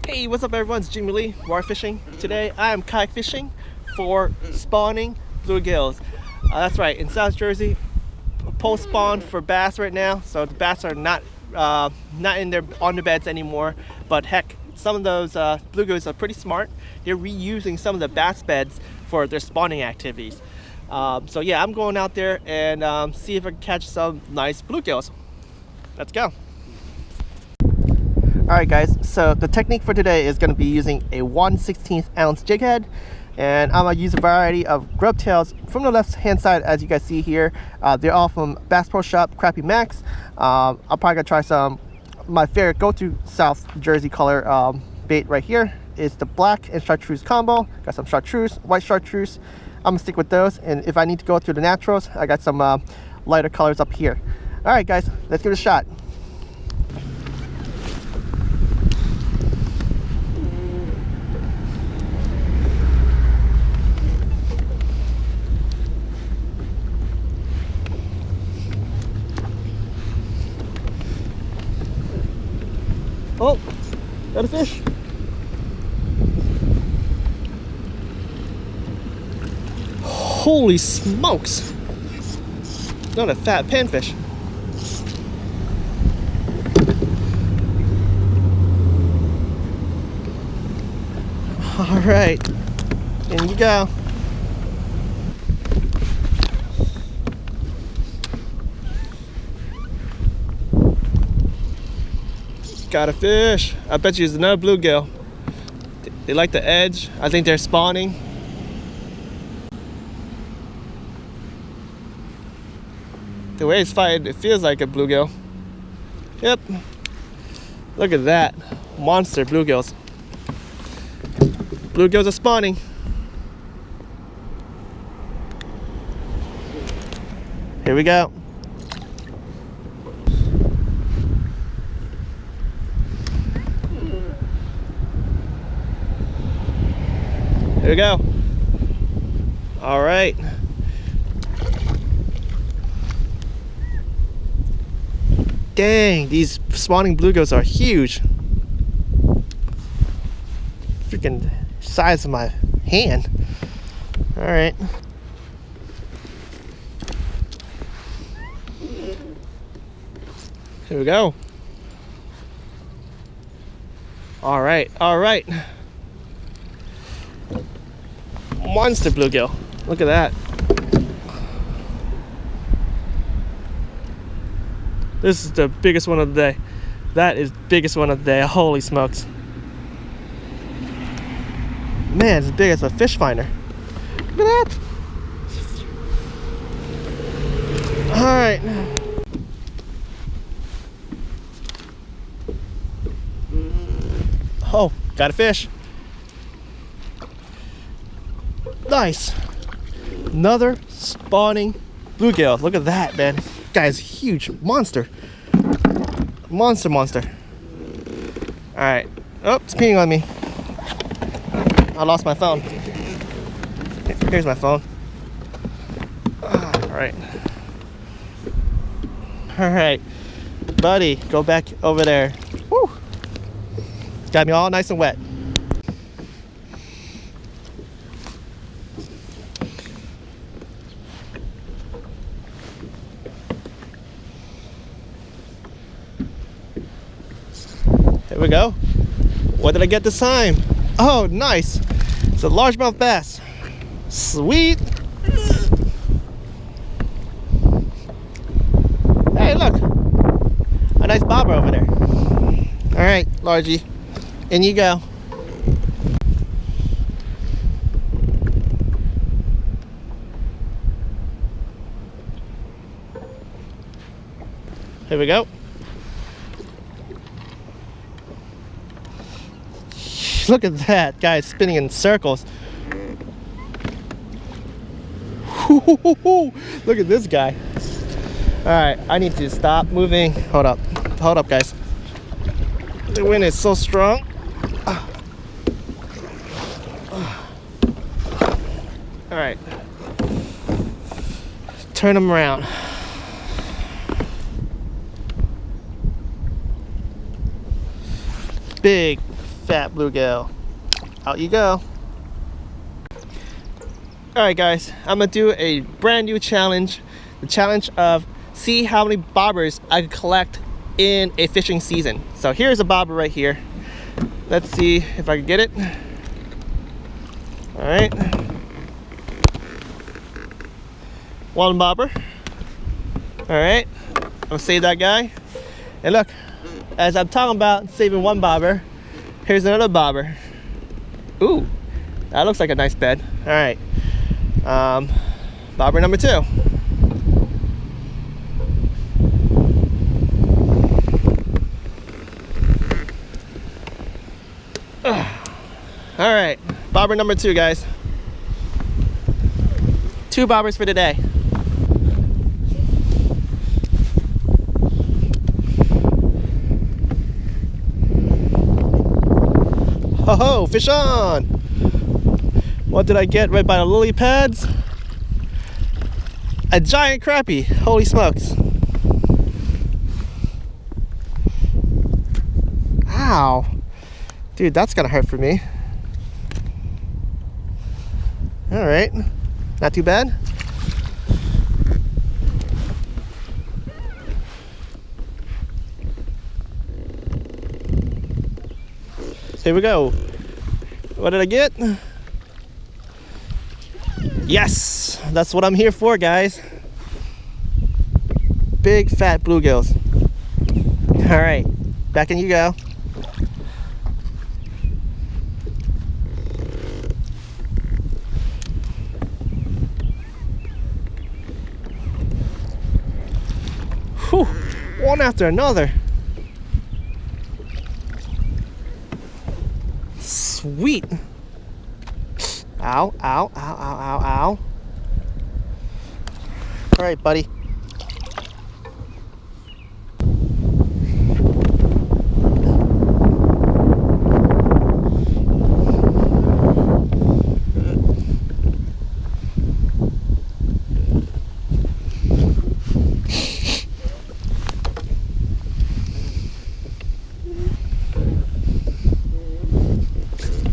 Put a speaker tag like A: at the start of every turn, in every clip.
A: Hey, what's up everyone? It's Jimmy Lee, War Fishing. Today I am kayak fishing for spawning bluegills. That's right, in South Jersey, post spawn for bass right now. So the bass are not in their on the beds anymore. But heck, some of those bluegills are pretty smart. They're reusing some of the bass beds for their spawning activities. So yeah, I'm going out there and see if I can catch some nice bluegills. Let's go. Alright guys, so the technique for today is going to be using a 1/16 ounce jig head, and I'm going to use a variety of grub tails from the left hand side. As you guys see here, they're all from Bass Pro Shop Crappie Max. I'm probably going to try some, my favorite go-to South Jersey color bait right here is the black and chartreuse combo. Got some chartreuse, white chartreuse. I'm going to stick with those, and if I need to go through the naturals, I got some lighter colors up here. Alright guys, let's give it a shot. Oh, got a fish. Holy smokes. Not a fat panfish. All right, in you go. Got a fish. I bet you it's another bluegill. They like the edge. I think they're spawning. The way it's fighting, it feels like a bluegill. Yep. Look at that. Monster bluegills. Bluegills are spawning. Here we go. Here we go. All right. Dang, these spawning bluegills are huge. Freaking size of my hand. All right. Here we go. All right, all right. Monster bluegill. Look at that. This is the biggest one of the day. That is the biggest one of the day. Holy smokes. Man, it's as big as a fish finder. Look at that. Alright. Oh, got a fish. Nice. Another spawning bluegill. Look at that, man. This guy's huge. Monster. Monster. Alright. Oh, it's peeing on me. I lost my phone. Here's my phone. Alright. Alright. Buddy, go back over there. Woo! It's got me all nice and wet. There we go. What did I get this time? Oh, nice. It's a largemouth bass. Sweet. Hey, look. A nice bobber over there. All right, largie. In you go. Here we go. Look at that guy spinning in circles. Look at this guy. All right, I need to stop moving. Hold up, guys. The wind is so strong. All right, turn them around. Big fat bluegill. Out you go. Alright guys, I'm gonna do a brand new challenge. The challenge of see how many bobbers I can collect in a fishing season. So here's a bobber right here. Let's see if I can get it. Alright. One bobber. Alright. I'll save that guy. And look, as I'm talking about saving one bobber, here's another bobber. Ooh, that looks like a nice bed. Alright. Bobber number 2. Alright, bobber number 2, guys. 2 bobbers for today. Ho ho, fish on! What did I get right by the lily pads? A giant crappie, holy smokes. Ow. Dude, that's gonna hurt for me. Alright, not too bad. Here we go. What did I get? Yes, that's what I'm here for, guys. Big fat bluegills. Alright, back in you go. Whew, one after another. Sweet. Ow, ow, ow, ow, ow, ow. All right, buddy.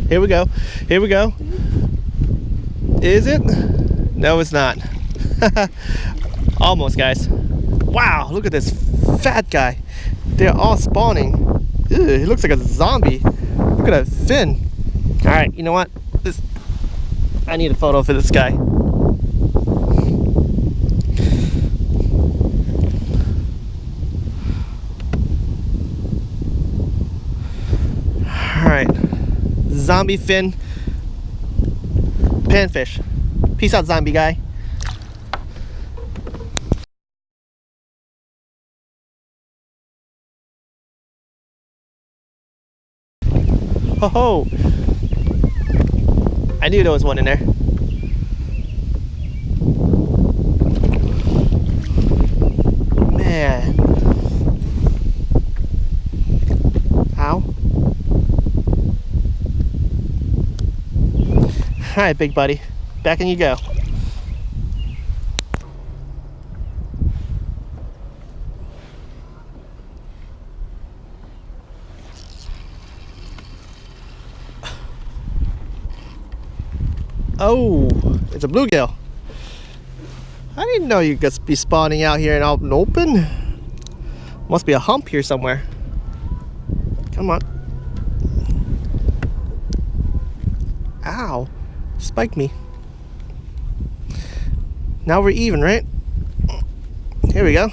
A: Here we go. Here we go. Is it? No, it's not. Almost, guys. Wow, look at this fat guy. They're all spawning. Ew, he looks like a zombie. Look at that fin. All right, you know what? I need a photo for this guy. All right. Zombie fin panfish. Peace out, zombie guy. Ho ho! I knew there was one in there. Man. Ow. Alright, big buddy. Back in you go. Oh, it's a bluegill. I didn't know you could be spawning out here out in the open. Must be a hump here somewhere. Come on. Ow. Spiked me. Now we're even, right? Here we go.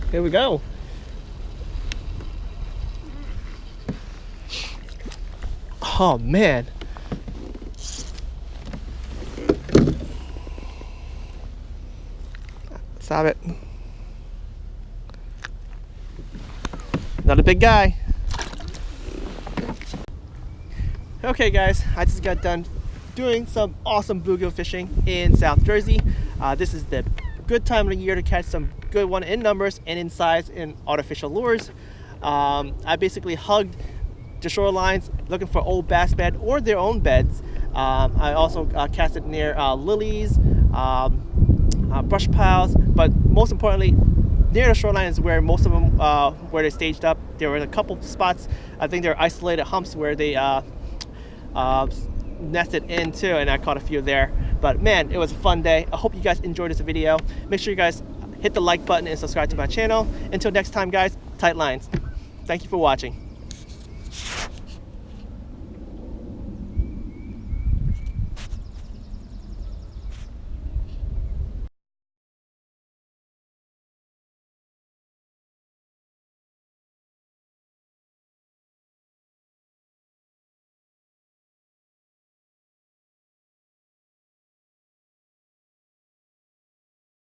A: Here we go. Oh man. Stop it. Not a big guy. Okay guys, I just got done doing some awesome bluegill fishing in South Jersey. This is the good time of the year to catch some good one in numbers and in size in artificial lures. I basically hugged the shorelines looking for old bass bed or their own beds. I also casted near lilies, brush piles, but most importantly, near the shoreline is where most of them where they staged up. There were a couple spots, I think they're isolated humps where they nested in too, and I caught a few there. But man, it was a fun day. I hope you guys enjoyed this video. Make sure you guys hit the like button and subscribe to my channel. Until next time guys, tight lines. Thank you for watching.